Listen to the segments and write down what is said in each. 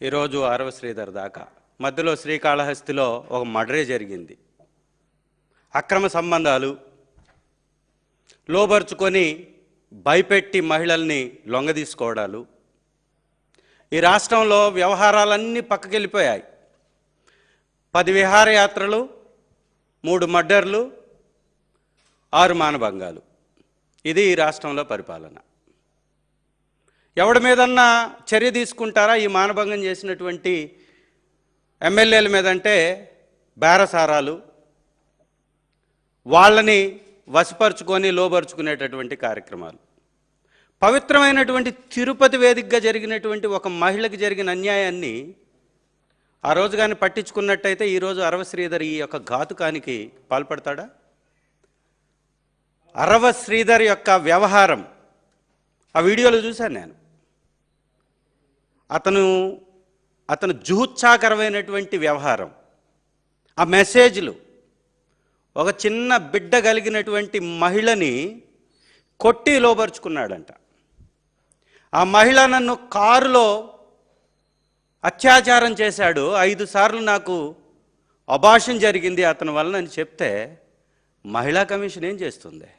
ఈరోజు ఆరవ శ్రీధర్ దాకా మధ్యలో శ్రీకాళహస్తిలో ఒక మర్డరే జరిగింది. అక్రమ సంబంధాలు లోబర్చుకొని భయపెట్టి మహిళల్ని లొంగదీసుకోవడాలు, ఈ రాష్ట్రంలో వ్యవహారాలన్నీ పక్కకెళ్ళిపోయాయి. 10 విహారయాత్రలు, 3 మర్డర్లు, 6 మానభంగాలు. ఇది ఈ రాష్ట్రంలో పరిపాలన. ఎవడి మీదన్నా చర్య తీసుకుంటారా ఈ మానభంగం చేసినటువంటి ఎమ్మెల్యేల మీదంటే బేరసారాలు, వాళ్ళని వశపరుచుకొని లోబరుచుకునేటటువంటి కార్యక్రమాలు. పవిత్రమైనటువంటి తిరుపతి వేదికగా జరిగినటువంటి ఒక మహిళకి జరిగిన అన్యాయాన్ని ఆ రోజు కానీ పట్టించుకున్నట్టయితే ఈరోజు అరవ శ్రీధర్ ఈ యొక్క ఘాతుకానికి పాల్పడతాడా? అరవ శ్రీధర్ యొక్క వ్యవహారం ఆ వీడియోలో చూశాను నేను. అతను జుహుత్సాకరమైనటువంటి వ్యవహారం, ఆ మెసేజ్లు, ఒక చిన్న బిడ్డ కలిగినటువంటి మహిళని కొట్టి లోబరుచుకున్నాడంట. ఆ మహిళ నన్ను కారులో అత్యాచారం చేశాడు, 5 సార్లు నాకు అబార్షన్ జరిగింది అతని వలన అని చెప్తే మహిళా కమిషన్ ఏం చేస్తుంది?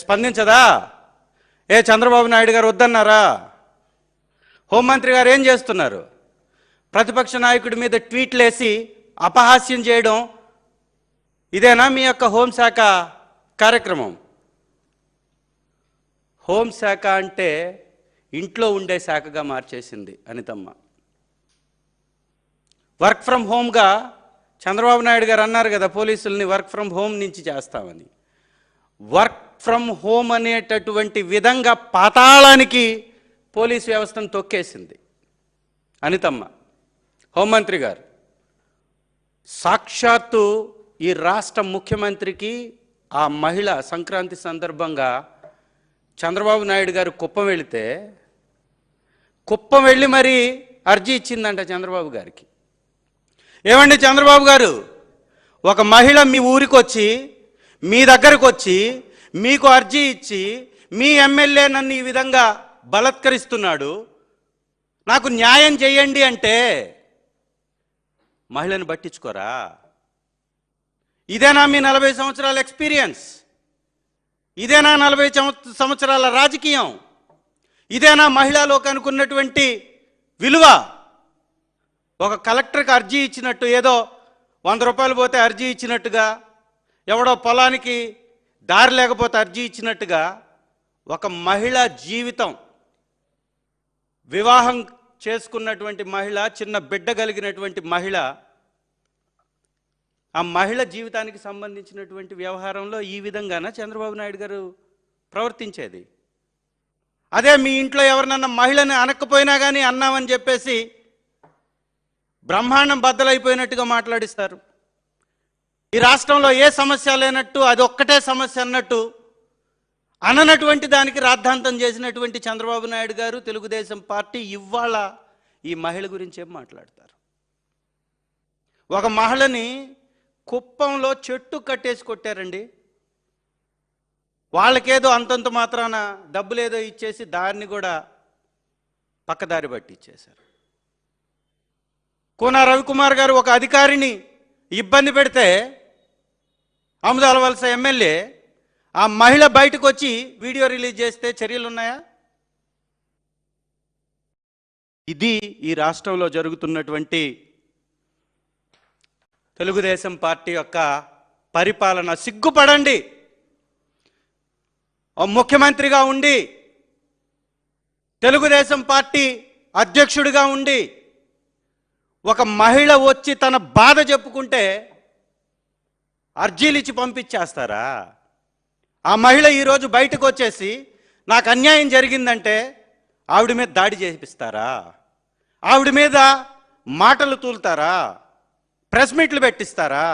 స్పందించదా? చంద్రబాబు నాయుడు గారు వద్దన్నారా? హోంమంత్రి గారు ఏం చేస్తున్నారు? ప్రతిపక్ష నాయకుడి మీద ట్వీట్లు వేసి అపహాస్యం చేయడం, ఇదేనా మీ యొక్క హోంశాఖ కార్యక్రమం? హోంశాఖ అంటే ఇంట్లో ఉండే శాఖగా మార్చేసింది అనితమ్మ. వర్క్ ఫ్రమ్ హోమ్గా చంద్రబాబు నాయుడు గారు అన్నారు కదా, పోలీసుల్ని వర్క్ ఫ్రమ్ హోమ్ నుంచి చేస్తామని. వర్క్ ఫ్రమ్ హోమ్ అనేటటువంటి విధంగా పాతాళానికి పోలీస్ వ్యవస్థను తొక్కేసింది అనితమ్మ. హోంమంత్రి గారు సాక్షాత్తు ఈ రాష్ట్ర ముఖ్యమంత్రికి ఆ మహిళ సంక్రాంతి సందర్భంగా చంద్రబాబు నాయుడు గారు కుప్పం వెళ్ళి మరీ అర్జీ ఇచ్చిందంట చంద్రబాబు గారికి. ఏమండి చంద్రబాబు గారు, ఒక మహిళ మీ ఊరికి వచ్చి, మీ దగ్గరకు వచ్చి, మీకు అర్జీ ఇచ్చి, మీ ఎమ్మెల్యే నన్ను ఈ విధంగా బలత్కరిస్తున్నాడు, నాకు న్యాయం చేయండి అంటే మహిళను పట్టించుకోరా? ఇదేనా మీ 40 సంవత్సరాల ఎక్స్పీరియన్స్? ఇదేనా 40 సంవత్సరాల రాజకీయం? ఇదేనా మహిళా లోకానికి ఉన్నటువంటి విలువ? ఒక కలెక్టర్కి అర్జీ ఇచ్చినట్టు, ఏదో 100 రూపాయలు పోతే అర్జీ ఇచ్చినట్టుగా, ఎవడో పొలానికి దారి లేకపోతే అర్జీ ఇచ్చినట్టుగా, ఒక మహిళ జీవితం, వివాహం చేసుకున్నటువంటి మహిళ, చిన్న బిడ్డ కలిగినటువంటి మహిళ, ఆ మహిళ జీవితానికి సంబంధించినటువంటి వ్యవహారంలో ఈ విధంగానా చంద్రబాబు నాయుడు గారు ప్రవర్తించేది? అదే మీ ఇంట్లో ఎవరినన్నా మహిళని అనకపోయినా కానీ అన్నామని చెప్పేసి బ్రహ్మాండం బద్దలైపోయినట్టుగా మాట్లాడిస్తారు. ఈ రాష్ట్రంలో ఏ సమస్య లేనట్టు, అది ఒక్కటే సమస్య అన్నట్టు అననటువంటి దానికి రాద్ధాంతం చేసినటువంటి చంద్రబాబు నాయుడు గారు, తెలుగుదేశం పార్టీ ఇవాళ ఈ మహిళ గురించి ఏం మాట్లాడతారు? ఒక మహిళని కుప్పంలో చెట్టు కట్టేసి కొట్టారండి. వాళ్ళకేదో అంతంత మాత్రాన డబ్బులేదో ఇచ్చేసి దాన్ని కూడా పక్కదారి బట్టి ఇచ్చేశారు. కోన రవికుమార్ గారు ఒక అధికారిని ఇబ్బంది పెడితే, ఆముదాల వలస ఎమ్మెల్యే, ఆ మహిళ బయటకు వచ్చి వీడియో రిలీజ్ చేస్తే చర్యలు ఉన్నాయా? ఇది ఈ రాష్ట్రంలో జరుగుతున్నటువంటి తెలుగుదేశం పార్టీ యొక్క పరిపాలన. సిగ్గుపడండి. ముఖ్యమంత్రిగా ఉండి, తెలుగుదేశం పార్టీ అధ్యక్షుడిగా ఉండి, ఒక మహిళ వచ్చి తన బాధ చెప్పుకుంటే అర్జీలు ఇచ్చి పంపించేస్తారా? ఆ మహిళ ఈరోజు బయటకు వచ్చేసి నాకు అన్యాయం జరిగిందంటే ఆవిడ మీద దాడి చేపిస్తారా? ఆవిడ మీద మాటలు తూలుతారా? ప్రెస్ మీట్లు పెట్టిస్తారా?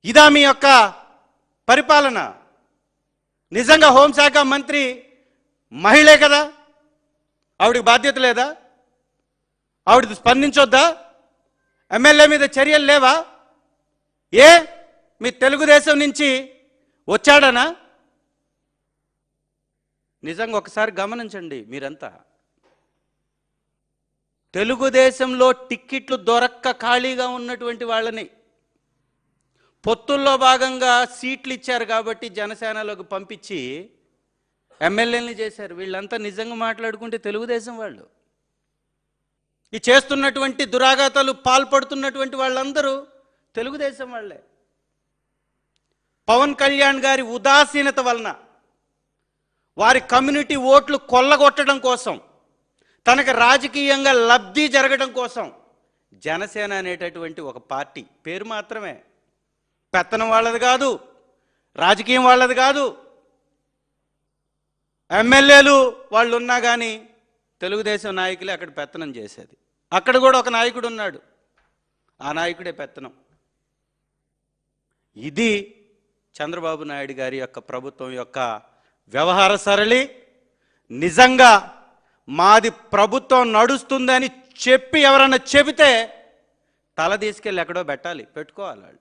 ఇదా మీ యొక్క పరిపాలన? నిజంగా హోంశాఖ మంత్రి మహిళే కదా, ఆవిడకి బాధ్యత లేదా? ఆవిడ స్పందించొద్దా? ఎమ్మెల్యే మీద చర్యలు లేవా? మీ తెలుగుదేశం నుంచి వచ్చాడనా? నిజంగా ఒకసారి గమనించండి మీరంతా. తెలుగుదేశంలో టిక్కెట్లు దొరక్క ఖాళీగా ఉన్నటువంటి వాళ్ళని పొత్తుల్లో భాగంగా సీట్లు ఇచ్చారు కాబట్టి జనసేనలోకి పంపించి ఎమ్మెల్యేలని చేశారు. వీళ్ళంతా నిజంగా మాట్లాడుకుంటే తెలుగుదేశం వాళ్ళు. ఈ చేస్తున్నటువంటి దురాఘాతాలు పాల్పడుతున్నటువంటి వాళ్ళందరూ తెలుగుదేశం వాళ్ళే. పవన్ కళ్యాణ్ గారి ఉదాసీనత వలన, వారి కమ్యూనిటీ ఓట్లు కొల్లగొట్టడం కోసం, తనకు రాజకీయంగా లబ్ధి జరగడం కోసం జనసేన అనేటటువంటి ఒక పార్టీ పేరు మాత్రమే, పెత్తనం వాళ్ళది కాదు, రాజకీయం వాళ్ళది కాదు. ఎమ్మెల్యేలు వాళ్ళు ఉన్నా కానీ తెలుగుదేశం నాయకులే అక్కడ పెత్తనం చేసేది. అక్కడ కూడా ఒక నాయకుడు ఉన్నాడు, ఆ నాయకుడే పెత్తనం. ఇది చంద్రబాబు నాయుడు గారి యొక్క ప్రభుత్వం యొక్క వ్యవహార సరళి. నిజంగా మాది ప్రభుత్వం నడుస్తుందని చెప్పి ఎవరన్నా చెబితే తల తీసుకెళ్ళి ఎక్కడో పెట్టుకోవాలి. వాళ్ళు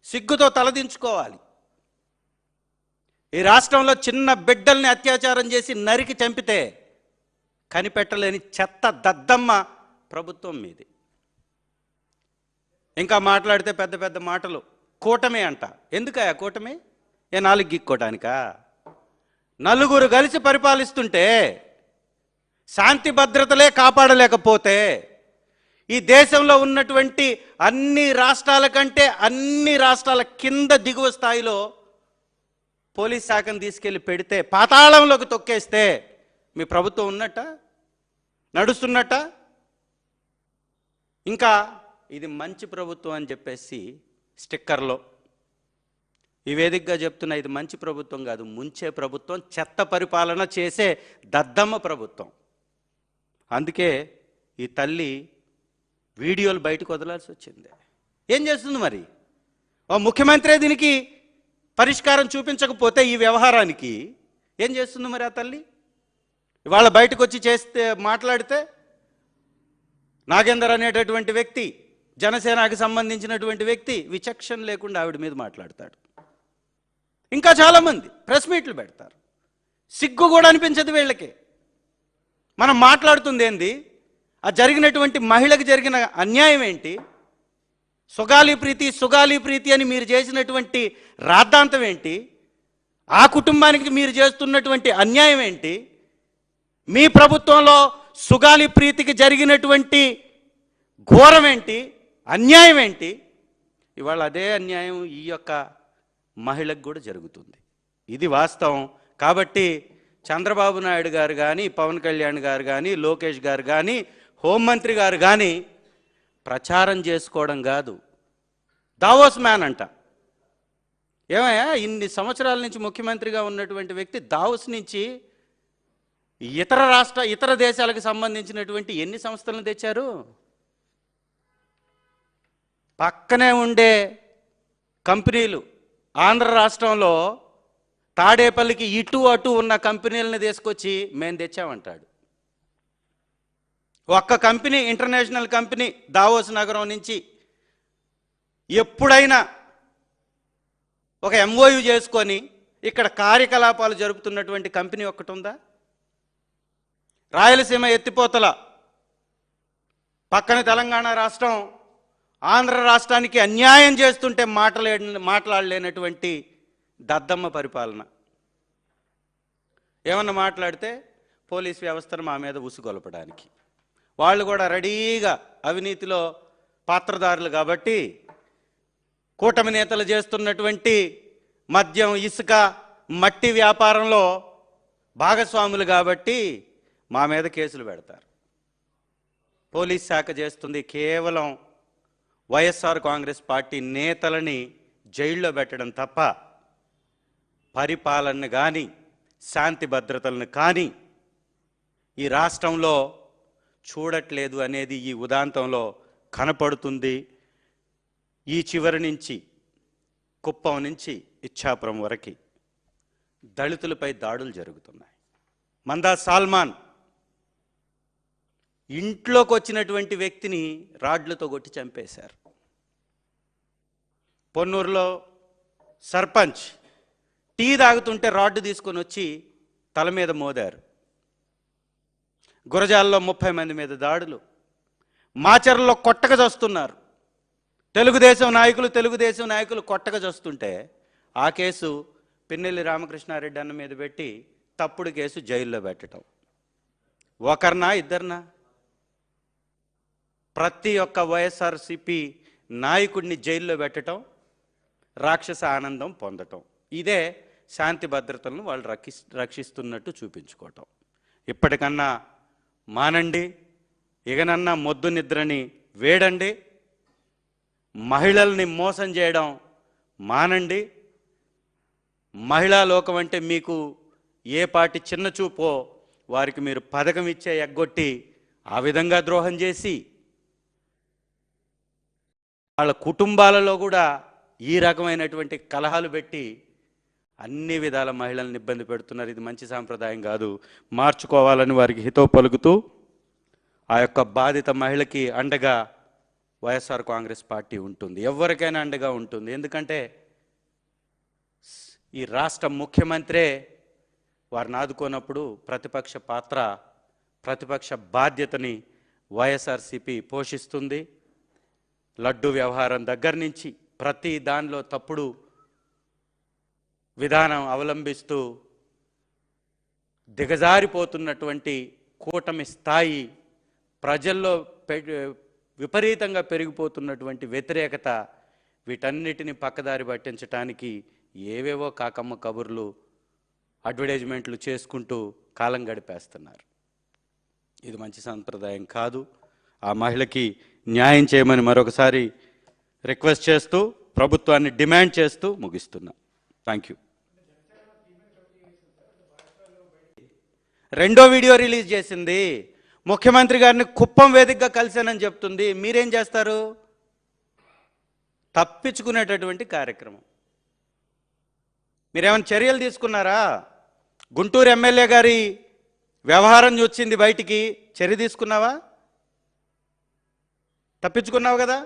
సిగ్గుతో తలదించుకోవాలి. ఈ రాష్ట్రంలో చిన్న బిడ్డల్ని అత్యాచారం చేసి నరికి చంపితే కనిపెట్టలేని చెత్త దద్దమ్మ ప్రభుత్వం మీది. ఇంకా మాట్లాడితే పెద్ద పెద్ద మాటలు. కూటమి అంట. ఎందుకయ్యా కూటమి? ఏ నాలుగు గిక్కోటానికా? నలుగురు కలిసి పరిపాలిస్తుంటే శాంతి భద్రతలే కాపాడలేకపోతే ఈ దేశంలో ఉన్నటువంటి అన్ని రాష్ట్రాల కంటే అన్ని రాష్ట్రాల కింద దిగువ స్థాయిలో పోలీస్ శాఖను తీసుకెళ్ళి పెడితే, పాతాళంలోకి తొక్కేస్తే మీ ప్రభుత్వం ఉన్నట్ట, నడుస్తున్నట్ట? ఇంకా ఇది మంచి ప్రభుత్వం అని చెప్పేసి స్టిక్కర్లో ఈ వేదికగా చెప్తున్నా, ఇది మంచి ప్రభుత్వం కాదు, ముంచే ప్రభుత్వం, చెత్త పరిపాలన చేసే దద్దమ్మ ప్రభుత్వం. అందుకే ఈ తల్లి వీడియోలు బయటకు వదలాల్సి వచ్చింది. ఏం చేస్తుంది మరి? ఓ ముఖ్యమంత్రి దీనికి పరిష్కారం చూపించకపోతే ఈ వ్యవహారానికి ఏం చేస్తుంది మరి ఆ తల్లి? ఇవాళ బయటకు వచ్చి మాట్లాడితే నాగేందర్ అనేటటువంటి వ్యక్తి, జనసేనకు సంబంధించినటువంటి వ్యక్తి, విచక్షణ లేకుండా ఆవిడ మీద మాట్లాడతాడు. ఇంకా చాలామంది ప్రెస్ మీట్లు పెడతారు. సిగ్గు కూడా అనిపించదు వీళ్ళకి. మనం మాట్లాడుతుంది ఏంది? ఆ జరిగినటువంటి మహిళకు జరిగిన అన్యాయం ఏంటి? సుగాలి ప్రీతి అని మీరు చేసినటువంటి రాద్ధాంతం ఏంటి? ఆ కుటుంబానికి మీరు చేస్తున్నటువంటి అన్యాయం ఏంటి? మీ ప్రభుత్వంలో సుగాలి ప్రీతికి జరిగినటువంటి ఘోరం ఏంటి? అన్యాయం ఏంటి? ఇవాళ అదే అన్యాయం ఈ యొక్క మహిళకు కూడా జరుగుతుంది. ఇది వాస్తవం. కాబట్టి చంద్రబాబు నాయుడు గారు కానీ, పవన్ కళ్యాణ్ గారు కానీ, లోకేష్ గారు కానీ, హోంమంత్రి గారు కానీ ప్రచారం చేసుకోవడం కాదు, దావోస్ మ్యాన్ అంట. ఏమయ్యా, ఇన్ని సంవత్సరాల నుంచి ముఖ్యమంత్రిగా ఉన్నటువంటి వ్యక్తి దావోస్ నుంచి ఇతర దేశాలకు సంబంధించినటువంటి ఎన్ని సంస్థలను తెచ్చారు? పక్కనే ఉండే కంపెనీలు, ఆంధ్ర రాష్ట్రంలో తాడేపల్లికి ఇటు అటు ఉన్న కంపెనీలను తీసుకొచ్చి మేము తెచ్చామంటాడు. ఒక్క కంపెనీ, ఇంటర్నేషనల్ కంపెనీ దావోస్ నగరం నుంచి ఎప్పుడైనా ఒక ఎంఓయు చేసుకొని ఇక్కడ కార్యకలాపాలు జరుపుతున్నటువంటి కంపెనీ ఒక్కటి ఉందా? రాయలసీమ ఎత్తిపోతల పక్కన తెలంగాణ రాష్ట్రం ఆంధ్ర రాష్ట్రానికి అన్యాయం చేస్తుంటే మాట్లాడలేనటువంటి దద్దమ్మ పరిపాలన. ఏమన్నా మాట్లాడితే పోలీస్ వ్యవస్థను మా మీద ఉసుగొలపడానికి. వాళ్ళు కూడా రెడీగా అవినీతిలో పాత్రదారులు కాబట్టి, కూటమి నేతలు చేస్తున్నటువంటి మద్యం, ఇసుక, మట్టి వ్యాపారంలో భాగస్వాములు కాబట్టి మా మీద కేసులు పెడతారు. పోలీస్ శాఖ చేస్తుంది కేవలం వైఎస్ఆర్ కాంగ్రెస్ పార్టీ నేతలని జైల్లో పెట్టడం తప్ప పరిపాలన కానీ, శాంతి భద్రతలను కానీ ఈ రాష్ట్రంలో చూడట్లేదు అనేది ఈ ఉదాంతంలో కనపడుతుంది. ఈ చివరి నుంచి కుప్పం నుంచి ఇచ్చాపురం వరకు దళితులపై దాడులు జరుగుతున్నాయి. మందా సాల్మాన్ ఇంట్లోకి వచ్చినటువంటి వ్యక్తిని రాడ్లతో కొట్టి చంపేశారు. పొన్నూరులో సర్పంచ్ టీ తాగుతుంటే రాడ్డు తీసుకొని వచ్చి తల మీద మోదారు. గురజాల్లో 30 మంది మీద దాడులు, మాచర్లలో కొట్టగా చస్తున్నారు. తెలుగుదేశం నాయకులు కొట్టగా చస్తుంటే ఆ కేసు పిన్నెల్లి రామకృష్ణారెడ్డి అన్న మీద పెట్టి తప్పుడు కేసు జైల్లో పెట్టడం. ఒకరినా ఇద్దరినా? ప్రతి ఒక్క వైఎస్ఆర్సీపీ నాయకుడిని జైల్లో పెట్టడం, రాక్షస ఆనందం పొందటం, ఇదే శాంతి భద్రతలను వాళ్ళు రక్షిస్తున్నట్టు చూపించుకోవటం. ఇప్పటికన్నా మానండి, ఇకనన్నా మొద్దు నిద్రని వేడండి, మహిళల్ని మోసం చేయడం మానండి. మహిళా లోకం అంటే మీకు ఏ పాటి చిన్న చూపో వారికి మీరు పథకం ఇచ్చే ఎగ్గొట్టి ఆ విధంగా ద్రోహం చేసి వాళ్ళ కుటుంబాలలో కూడా ఈ రకమైనటువంటి కలహాలు పెట్టి అన్ని విధాల మహిళల్ని ఇబ్బంది పెడుతున్నారు. ఇది మంచి సాంప్రదాయం కాదు, మార్చుకోవాలని వారికి హితవు పలుకుతూ ఆ యొక్క బాధిత మహిళకి అండగా వైఎస్ఆర్ కాంగ్రెస్ పార్టీ ఉంటుంది, ఎవరికైనా అండగా ఉంటుంది. ఎందుకంటే ఈ రాష్ట్ర ముఖ్యమంత్రే వారిని ఆదుకోనప్పుడు ప్రతిపక్ష పాత్ర, ప్రతిపక్ష బాధ్యతని వైఎస్ఆర్సీపీ పోషిస్తుంది. లడ్డు వ్యవహారం దగ్గర నుంచి ప్రతి దానిలో తప్పుడు విధానం అవలంబిస్తూ దిగజారిపోతున్నటువంటి కూటమి స్థాయి, ప్రజల్లో విపరీతంగా పెరిగిపోతున్నటువంటి వ్యతిరేకత, వీటన్నిటిని పక్కదారి పట్టించడానికి ఏవేవో కాకమ్మ కబుర్లు, అడ్వర్టైజ్మెంట్లు చేసుకుంటూ కాలం గడిపేస్తున్నారు. ఇది మంచి సంప్రదాయం కాదు. ఆ మహిళకి న్యాయం చేయమని మరొకసారి రిక్వెస్ట్ చేస్తూ, ప్రభుత్వాన్ని డిమాండ్ చేస్తూ ముగిస్తున్నా. Thank you. రెండో వీడియో రిలీజ్ చేసింది, ముఖ్యమంత్రి గారిని కుప్పం వేదికగా కలిశానని చెప్తుంది. మీరేం చేస్తారు? తప్పించుకునేటటువంటి కార్యక్రమం. మీరేమైనా చర్యలు తీసుకున్నారా? గుంటూరు ఎమ్మెల్యే గారి వ్యవహారం వచ్చింది బయటికి, చర్య తీసుకున్నావా? తప్పించుకున్నావు కదా.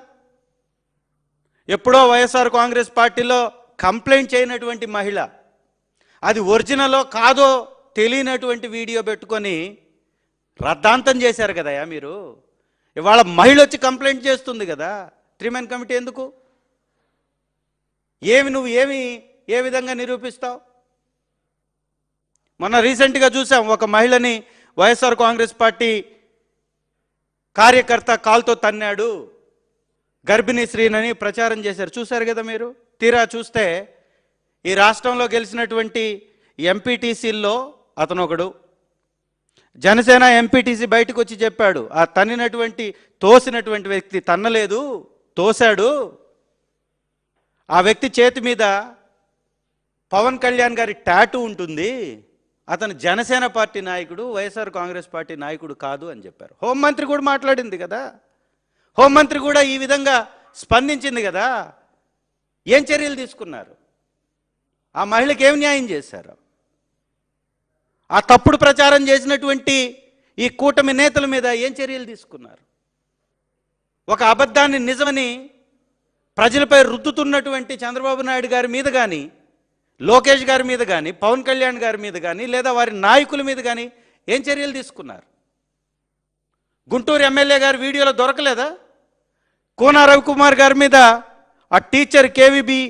ఎప్పుడో వైఎస్ఆర్ కాంగ్రెస్ పార్టీలో కంప్లైంట్ చేయనటువంటి మహిళ, అది ఒరిజినలో కాదో తెలియనటువంటి వీడియో పెట్టుకొని రద్దాంతం చేశారు కదయా మీరు. ఇవాళ మహిళ వచ్చి కంప్లైంట్ చేస్తుంది కదా, 3 మెన్ కమిటీ ఎందుకు? నువ్వు ఏ విధంగా నిరూపిస్తావు? మొన్న రీసెంట్గా చూసాం, ఒక మహిళని వైఎస్ఆర్ కాంగ్రెస్ పార్టీ కార్యకర్త కాల్తో తన్నాడు, గర్భిణీ స్త్రీనని ప్రచారం చేశారు. చూశారు కదా మీరు. తీరా చూస్తే ఈ రాష్ట్రంలో గెలిచినటువంటి ఎంపీటీసీల్లో అతను ఒకడు, జనసేన ఎంపీటీసీ బయటకు వచ్చి చెప్పాడు, ఆ తోసినటువంటి వ్యక్తి తన్నలేదు, తోశాడు. ఆ వ్యక్తి చేతి మీద పవన్ కళ్యాణ్ గారి టాటూ ఉంటుంది, అతను జనసేన పార్టీ నాయకుడు, వైఎస్ఆర్ కాంగ్రెస్ పార్టీ నాయకుడు కాదు అని చెప్పారు. హోంమంత్రి కూడా మాట్లాడింది కదా, హోంమంత్రి కూడా ఈ విధంగా స్పందించింది కదా. ఏం చర్యలు తీసుకున్నారు? ఆ మహిళకి ఏం న్యాయం చేశారు? ఆ తప్పుడు ప్రచారం చేసినటువంటి ఈ కూటమి నేతల మీద ఏం చర్యలు తీసుకున్నారు? ఒక అబద్ధాన్ని నిజమని ప్రజలపై రుద్దుతున్నటువంటి చంద్రబాబు నాయుడు గారి మీద కానీ, లోకేష్ గారి మీద కానీ, పవన్ కళ్యాణ్ గారి మీద కానీ, లేదా వారి నాయకుల మీద కానీ ఏం చర్యలు తీసుకున్నారు? గుంటూరు ఎమ్మెల్యే గారి వీడియోలో దొరకలేదా? కోన రవికుమార్ గారి మీద ఆ టీచర్, కేవీబీ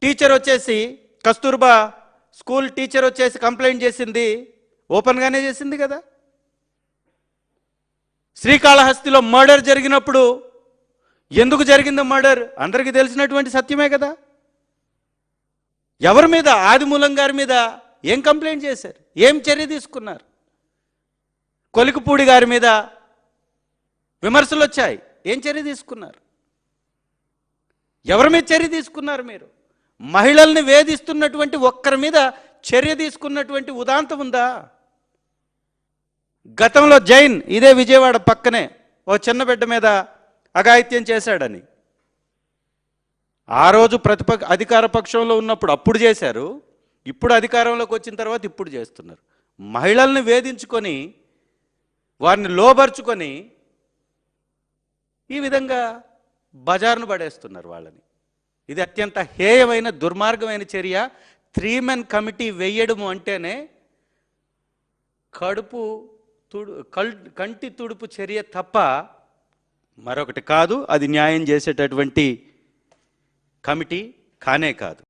టీచర్ వచ్చేసి, కస్తూర్బా స్కూల్ టీచర్ వచ్చేసి కంప్లైంట్ చేసింది, ఓపెన్గానే చేసింది కదా. శ్రీకాళహస్తిలో మర్డర్ జరిగినప్పుడు ఎందుకు జరిగిందో మర్డర్ అందరికీ తెలిసినటువంటి సత్యమే కదా. ఎవరి మీద? ఆదిమూలం గారి మీద ఏం కంప్లైంట్ చేశారు? ఏం చర్య తీసుకున్నారు? కొలికపూడి గారి మీద విమర్శలు వచ్చాయి, ఏం చర్య తీసుకున్నారు? ఎవరి మీద చర్య తీసుకున్నారు మీరు? మహిళల్ని వేధిస్తున్నటువంటి ఒక్కరి మీద చర్య తీసుకున్నటువంటి ఉదాంతం ఉందా? గతంలో జైన్ ఇదే విజయవాడ పక్కనే ఓ చిన్న బిడ్డ మీద అఘాయిత్యం చేశాడని, ఆ రోజు అధికార పక్షంలో ఉన్నప్పుడు అప్పుడు చేశారు, ఇప్పుడు అధికారంలోకి వచ్చిన తర్వాత ఇప్పుడు చేస్తున్నారు. మహిళల్ని వేధించుకొని వారిని లోబర్చుకొని ఈ విధంగా బజారును పడేస్తున్నారు వాళ్ళని. ఇది అత్యంత హేయమైన దుర్మార్గమైన చర్య. 3 మెన్ కమిటీ వేయడము అంటేనే కంటి తుడుపు చర్య తప్ప మరొకటి కాదు, అది న్యాయం చేసేటటువంటి కమిటీ కానే కాదు.